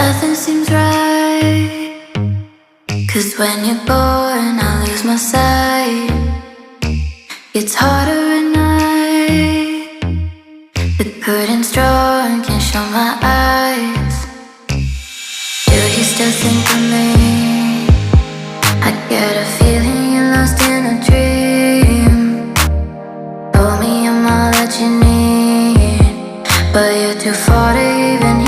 Nothing seems right, 'cause when you're gone I lose my sight. It's harder at night, the curtain's drawn, can't show my eyes. Do you still think of me? I get a feeling you're lost in a dream. Told me I'm all that you need, but you're too far to even